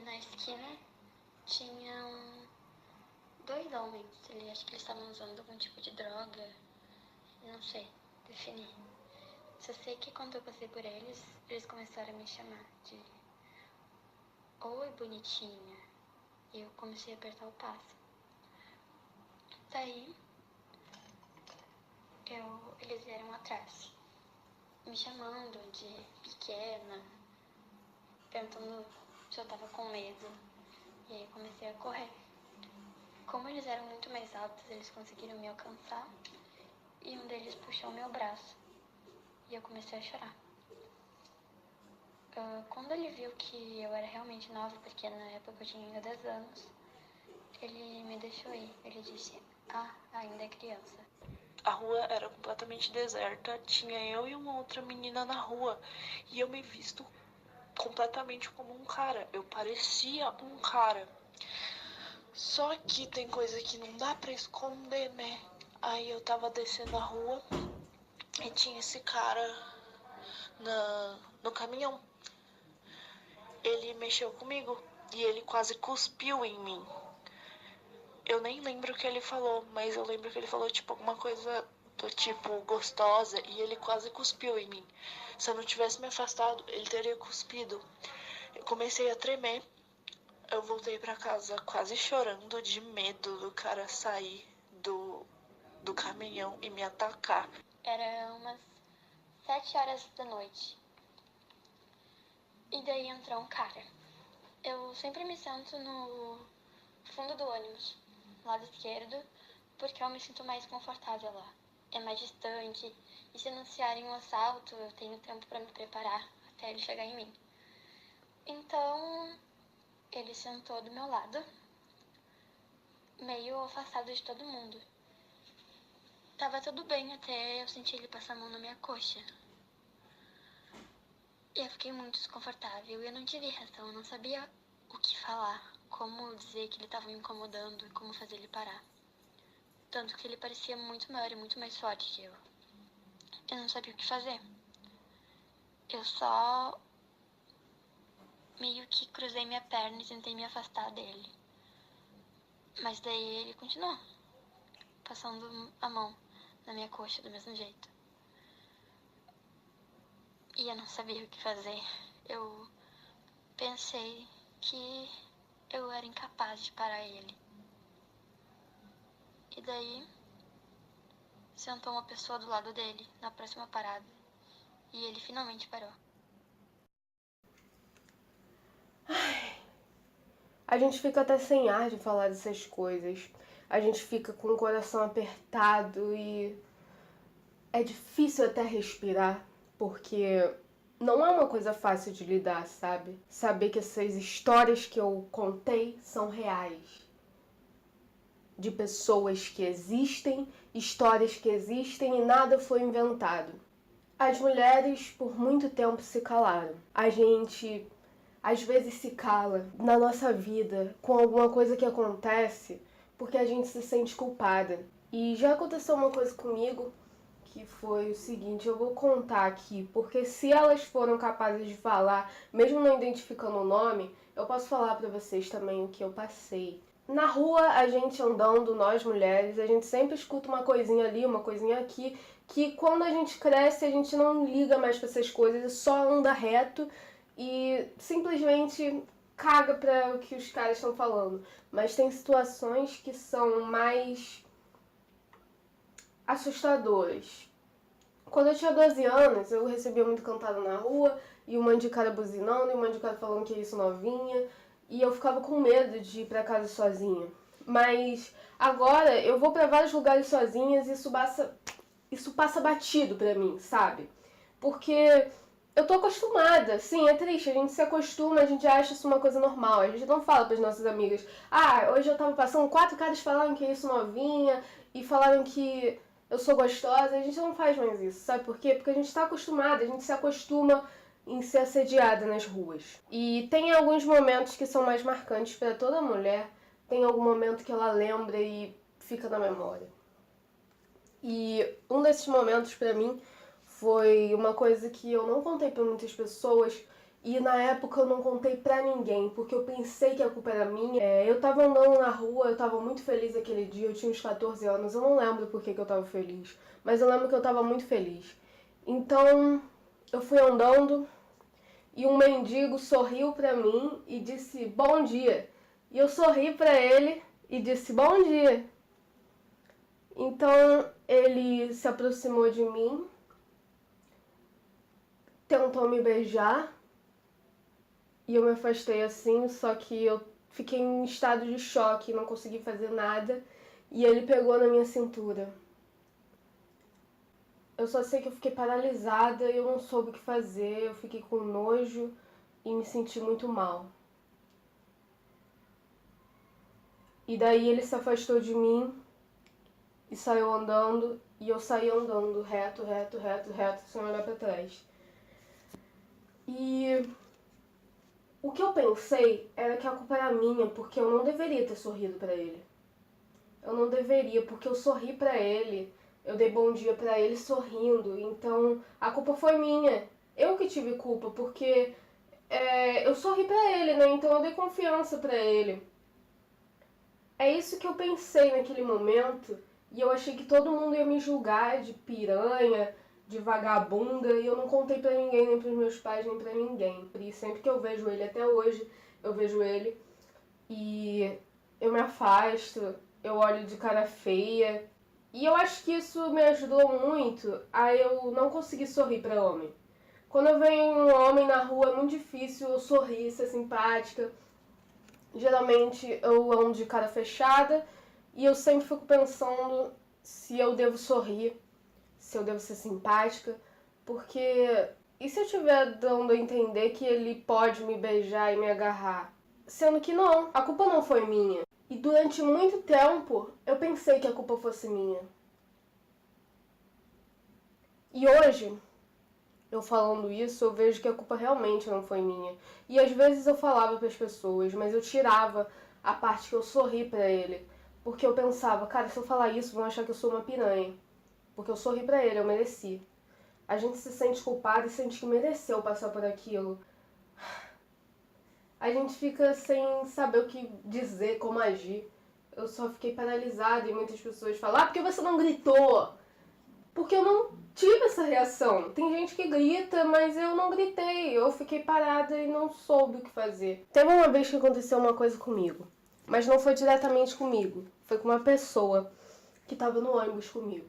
na esquina tinham dois homens. Acho que eles estavam usando algum tipo de droga. Não sei definir. Só sei que quando eu passei por eles, eles começaram a me chamar de "Oi, bonitinha". E eu comecei a apertar o passo. Daí, eles vieram atrás, me chamando de pequena, perguntando se eu tava com medo. E aí eu comecei a correr. Como eles eram muito mais altos, eles conseguiram me alcançar. E um deles puxou meu braço. E eu comecei a chorar. Quando ele viu que eu era realmente nova, porque na época eu tinha ainda 10 anos, ele me deixou ir. Ele disse: "Ah, ainda é criança". A rua era completamente deserta, tinha eu e uma outra menina na rua. E eu me visto completamente como um cara. Eu parecia um cara. Só que tem coisa que não dá pra esconder, né? Aí eu tava descendo a rua e tinha esse cara no caminhão. Ele mexeu comigo e ele quase cuspiu em mim. Eu nem lembro o que ele falou, mas eu lembro que ele falou tipo alguma coisa do tipo gostosa e ele quase cuspiu em mim. Se eu não tivesse me afastado, ele teria cuspido. Eu comecei a tremer. Eu voltei pra casa quase chorando de medo do cara sair do caminhão e me atacar. Era umas 7 horas da noite. E daí entrou um cara. Eu sempre me sento no fundo do ônibus, lado esquerdo, porque eu me sinto mais confortável lá. É mais distante, e se anunciarem um assalto, eu tenho tempo para me preparar até ele chegar em mim. Então, ele sentou do meu lado, meio afastado de todo mundo. Tava tudo bem até eu sentir ele passar a mão na minha coxa. E eu fiquei muito desconfortável e eu não tive reação, eu não sabia o que falar, como dizer que ele estava me incomodando e como fazer ele parar. Tanto que ele parecia muito maior e muito mais forte que eu. Eu não sabia o que fazer. Eu só meio que cruzei minha perna e tentei me afastar dele. Mas daí ele continuou, passando a mão na minha coxa do mesmo jeito. E eu não sabia o que fazer. Eu pensei que eu era incapaz de parar ele. E daí, sentou uma pessoa do lado dele, na próxima parada. E ele finalmente parou. A gente fica até sem ar de falar dessas coisas. A gente fica com o coração apertado e é difícil até respirar, porque não é uma coisa fácil de lidar, sabe? Saber que essas histórias que eu contei são reais. De pessoas que existem, histórias que existem e nada foi inventado. As mulheres por muito tempo se calaram. A gente às vezes se cala na nossa vida com alguma coisa que acontece porque a gente se sente culpada. E já aconteceu uma coisa comigo que foi o seguinte, eu vou contar aqui, porque se elas foram capazes de falar, mesmo não identificando o nome, eu posso falar pra vocês também o que eu passei. Na rua, a gente andando, nós mulheres, a gente sempre escuta uma coisinha ali, uma coisinha aqui, que quando a gente cresce, a gente não liga mais pra essas coisas, só anda reto e simplesmente caga pra o que os caras estão falando. Mas tem situações que são mais assustadoras. Quando eu tinha 12 anos, eu recebia muito cantada na rua, e um monte de cara buzinando, e um monte de cara falando que é isso novinha, e eu ficava com medo de ir pra casa sozinha. Mas agora eu vou pra vários lugares sozinhas e isso passa batido pra mim, sabe? Porque eu tô acostumada. Sim, é triste, a gente se acostuma, a gente acha isso uma coisa normal. A gente não fala pras nossas amigas: "Ah, hoje eu tava passando, 4 caras falaram que é isso novinha e falaram que eu sou gostosa". A gente não faz mais isso, sabe por quê? Porque a gente tá acostumada, a gente se acostuma em ser assediada nas ruas. E tem alguns momentos que são mais marcantes pra toda mulher. Tem algum momento que ela lembra e fica na memória. E um desses momentos pra mim foi uma coisa que eu não contei pra muitas pessoas, E na época eu não contei pra ninguém, porque eu pensei que a culpa era minha. Eu tava andando na rua, eu tava muito feliz aquele dia, eu tinha uns 14 anos, eu não lembro por que eu tava feliz, mas eu lembro que eu tava muito feliz. Então, eu fui andando e um mendigo sorriu pra mim e disse bom dia. E eu sorri pra ele e disse bom dia. Então, ele se aproximou de mim, tentou me beijar, e eu me afastei assim, só que eu fiquei em estado de choque, não consegui fazer nada. E ele pegou na minha cintura. Eu só sei que eu fiquei paralisada e eu não soube o que fazer. Eu fiquei com nojo e me senti muito mal. E daí ele se afastou de mim e saiu andando. E eu saí andando reto, sem olhar pra trás. E o que eu pensei era que a culpa era minha, porque eu não deveria ter sorrido pra ele. Eu não deveria, porque eu sorri pra ele, eu dei bom dia pra ele sorrindo, então a culpa foi minha. Eu que tive culpa, porque eu sorri pra ele, né? Então eu dei confiança pra ele. É isso que eu pensei naquele momento, e eu achei que todo mundo ia me julgar de piranha, de vagabunda, e eu não contei pra ninguém, nem pros meus pais, nem pra ninguém. E sempre que eu vejo ele, até hoje, eu vejo ele e eu me afasto, eu olho de cara feia. E eu acho que isso me ajudou muito a eu não conseguir sorrir pra homem. Quando eu vejo um homem na rua, é muito difícil eu sorrir, ser simpática. Geralmente eu ando de cara fechada e eu sempre fico pensando se eu devo sorrir, se eu devo ser simpática, porque e se eu estiver dando a entender que ele pode me beijar e me agarrar? Sendo que não, a culpa não foi minha. E durante muito tempo eu pensei que a culpa fosse minha. E hoje, eu falando isso, eu vejo que a culpa realmente não foi minha. E às vezes eu falava para as pessoas, mas eu tirava a parte que eu sorri pra ele. Porque eu pensava, cara, se eu falar isso, vão achar que eu sou uma piranha. Porque eu sorri pra ele, eu mereci. A gente se sente culpado e sente que mereceu passar por aquilo. A gente fica sem saber o que dizer, como agir. Eu só fiquei paralisada e muitas pessoas falam, por que você não gritou? Porque eu não tive essa reação. Tem gente que grita, mas eu não gritei. Eu fiquei parada e não soube o que fazer. Teve uma vez que aconteceu uma coisa comigo, mas não foi diretamente comigo. Foi com uma pessoa que estava no ônibus comigo.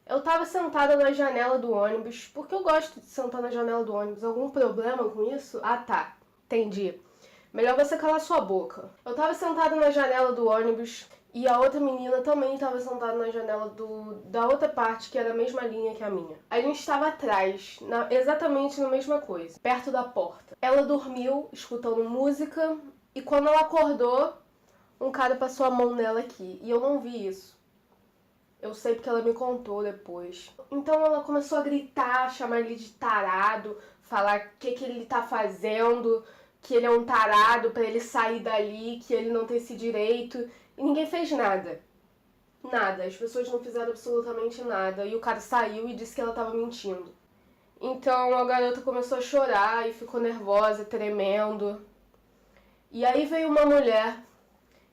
Eu estava sentada na janela do ônibus, porque eu gosto de sentar na janela do ônibus. Algum problema com isso? Ah, tá. Entendi. Melhor você calar sua boca. Eu estava sentada na janela do ônibus e a outra menina também estava sentada na janela da outra parte, que era a mesma linha que a minha. A gente estava atrás, exatamente na mesma coisa, perto da porta. Ela dormiu, escutando música, e quando ela acordou, um cara passou a mão nela aqui. E eu não vi isso. Eu sei porque ela me contou depois. Então ela começou a gritar, chamar ele de tarado, falar o que ele tá fazendo, que ele é um tarado pra ele sair dali, que ele não tem esse direito. E ninguém fez nada. Nada. As pessoas não fizeram absolutamente nada. E o cara saiu e disse que ela tava mentindo. Então a garota começou a chorar e ficou nervosa, tremendo. E aí veio uma mulher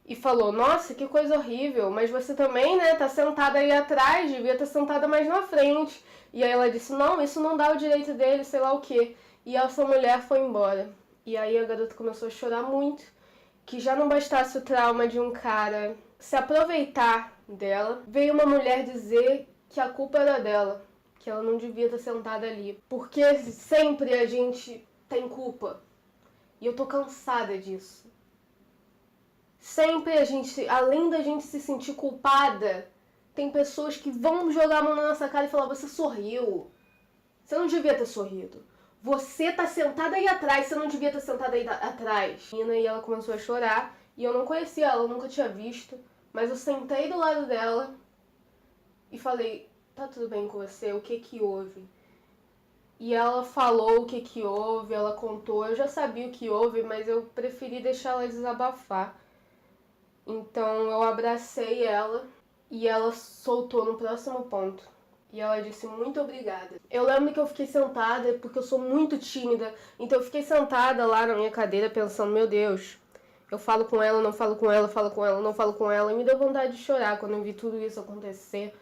e falou, nossa, que coisa horrível, mas você também, né, tá sentada aí atrás, devia estar sentada mais na frente. E aí ela disse, não, isso não dá o direito dele, sei lá o quê. E essa mulher foi embora. E aí a garota começou a chorar muito, que já não bastasse o trauma de um cara se aproveitar dela, veio uma mulher dizer que a culpa era dela, que ela não devia estar sentada ali. Porque sempre a gente tem culpa. E eu tô cansada disso. Sempre a gente, além da gente se sentir culpada, tem pessoas que vão jogar a mão na nossa cara e falar, você sorriu. Você não devia ter sorrido. Você tá sentada aí atrás, você não devia estar sentada aí atrás. E ela começou a chorar, e eu não conhecia ela, eu nunca tinha visto. Mas eu sentei do lado dela e falei, tá tudo bem com você? O que que houve? E ela falou o que que houve, ela contou. Eu já sabia o que houve, mas eu preferi deixar ela desabafar. Então eu abracei ela e ela soltou no próximo ponto. E ela disse muito obrigada. Eu lembro que eu fiquei sentada, porque eu sou muito tímida, então eu fiquei sentada lá na minha cadeira pensando, meu Deus, eu falo com ela, não falo com ela, falo com ela, não falo com ela, e me deu vontade de chorar quando eu vi tudo isso acontecer.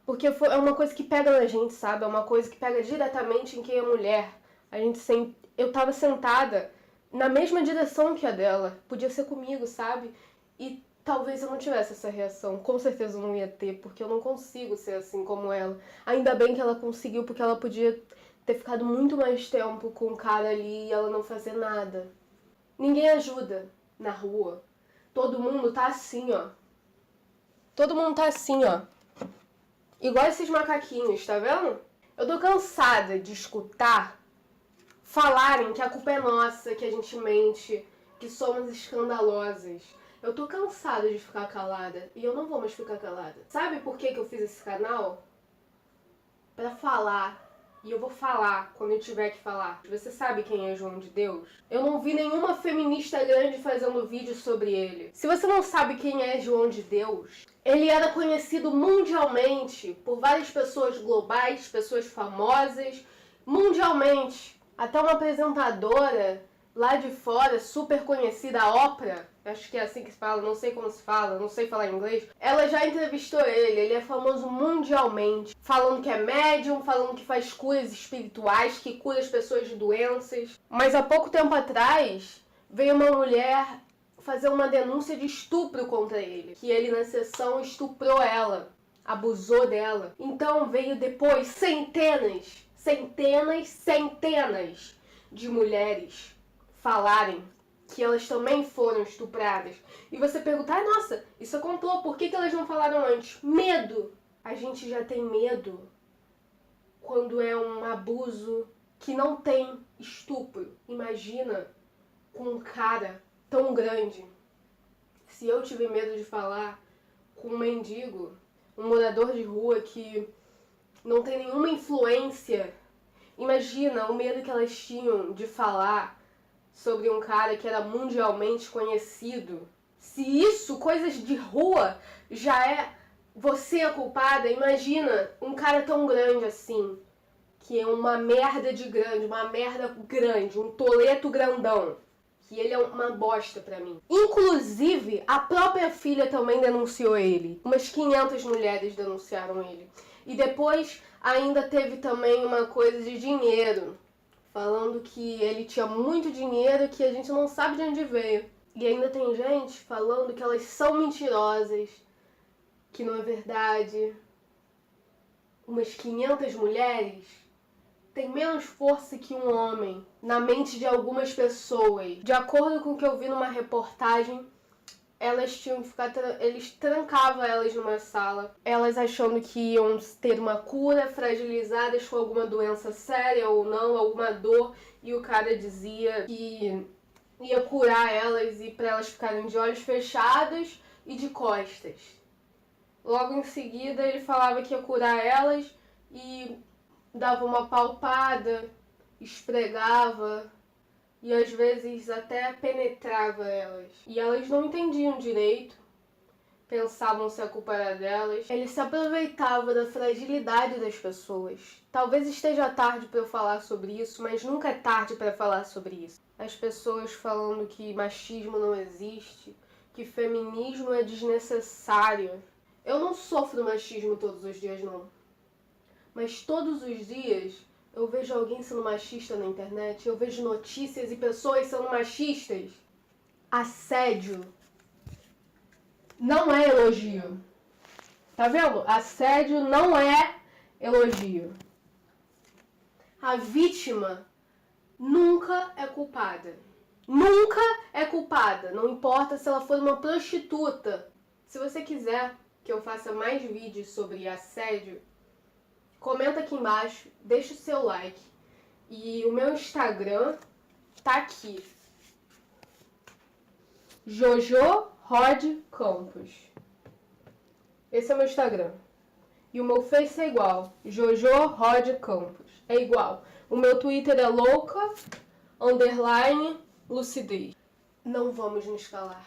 Porque é uma coisa que pega na gente, sabe? É uma coisa que pega diretamente em quem é mulher. Eu tava sentada na mesma direção que a dela. Podia ser comigo, sabe? E talvez eu não tivesse essa reação. Com certeza eu não ia ter, porque eu não consigo ser assim como ela. Ainda bem que ela conseguiu, porque ela podia ter ficado muito mais tempo com o cara ali e ela não fazer nada. Ninguém ajuda na rua. Todo mundo tá assim, ó. Todo mundo tá assim, ó. Igual esses macaquinhos, tá vendo? Eu tô cansada de escutar falarem que a culpa é nossa, que a gente mente, que somos escandalosas. Eu tô cansada de ficar calada e eu não vou mais ficar calada. Sabe por que eu fiz esse canal? Pra falar. E eu vou falar quando eu tiver que falar. Você sabe quem é João de Deus? Eu não vi nenhuma feminista grande fazendo vídeo sobre ele. Se você não sabe quem é João de Deus, ele era conhecido mundialmente por várias pessoas globais, pessoas famosas, mundialmente. Até uma apresentadora lá de fora, super conhecida, a Oprah, acho que é assim que se fala, não sei como se fala, não sei falar inglês, ela já entrevistou ele é famoso mundialmente, falando que é médium, falando que faz curas espirituais, que cura as pessoas de doenças. Mas há pouco tempo atrás, veio uma mulher fazer uma denúncia de estupro contra ele, que ele na sessão estuprou ela, abusou dela. Então veio depois centenas de mulheres falarem que elas também foram estupradas. E você perguntar, nossa, isso aconteceu, por que elas não falaram antes? Medo! A gente já tem medo quando é um abuso que não tem estupro. Imagina com um cara tão grande. Se eu tiver medo de falar com um mendigo, um morador de rua que não tem nenhuma influência, imagina o medo que elas tinham de falar sobre um cara que era mundialmente conhecido. Se isso, coisas de rua, já é você a culpada, imagina um cara tão grande assim, que é uma merda grande, um toleto grandão, que ele é uma bosta pra mim. Inclusive, a própria filha também denunciou ele. Umas 500 mulheres denunciaram ele. E depois ainda teve também uma coisa de dinheiro, falando que ele tinha muito dinheiro que a gente não sabe de onde veio. E ainda tem gente falando que elas são mentirosas, que não é verdade. Umas 500 mulheres têm menos força que um homem na mente de algumas pessoas. De acordo com o que eu vi numa reportagem, elas tinham que ficar, eles trancavam elas numa sala, elas achando que iam ter uma cura, fragilizadas com alguma doença séria ou não, alguma dor, e o cara dizia que ia curar elas e para elas ficarem de olhos fechados e de costas. Logo em seguida ele falava que ia curar elas e dava uma palpada, esfregava e às vezes até penetrava elas. E elas não entendiam direito, pensavam se a culpa era delas. Ele se aproveitava da fragilidade das pessoas. Talvez esteja tarde para eu falar sobre isso, mas nunca é tarde para falar sobre isso. As pessoas falando que machismo não existe, que feminismo é desnecessário. Eu não sofro machismo todos os dias, não. Mas todos os dias eu vejo alguém sendo machista na internet, eu vejo notícias e pessoas sendo machistas. Assédio não é elogio. Tá vendo? Assédio não é elogio. A vítima nunca é culpada. Nunca é culpada. Não importa se ela for uma prostituta. Se você quiser que eu faça mais vídeos sobre assédio, comenta aqui embaixo, deixa o seu like. E o meu Instagram tá aqui. Jojo Rod Campos. Esse é o meu Instagram. E o meu Face é igual. Jojo Rod Campos. É igual. O meu Twitter é louca_lucidez. Não vamos nos calar.